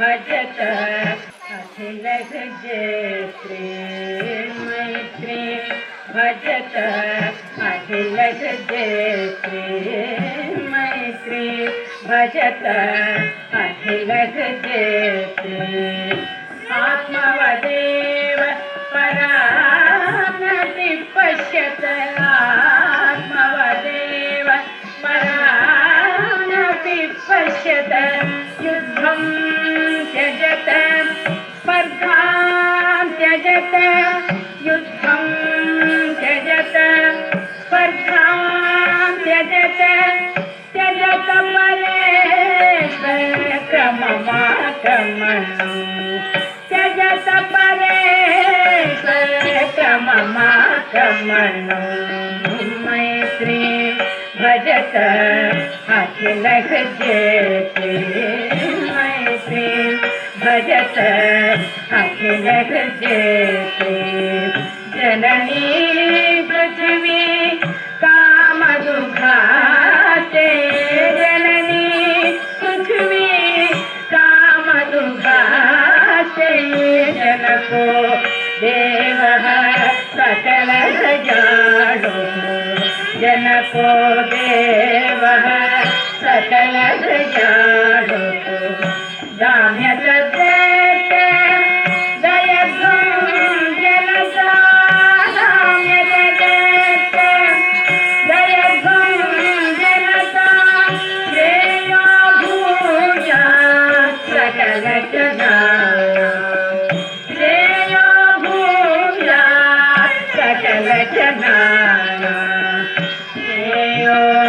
भजत अखिल जयत्री मैत्री भजत अखिल जयत्री मैत्री भजत अखिल जयत्री आत्मवदेव परानपि पश्यत आत्मवदेव परानपि पश्यत युद्धं त्यजत स्पर्धां त्यजत युद्धं त्यजत स्पर्धां त्यजत त्यजत परेश्वर क्रममाक्रमणम् त्यजत परेश्वर क्रममाक्रमणम् मैत्री भजत अखिल जयत्री मैत्री भजत अखिल जयत्री जननी पृथ्वी कामदुघाते जननी पृथ्वी कामदुघाते जनको देवः सकल जाडो जनको देवः सकल जाडो दाम्यत दयध्वं जनता दाम्यत दयध्वं जनता श्रेयो भूया सकल जना श्रेयो भूया सकल जना श्रेयो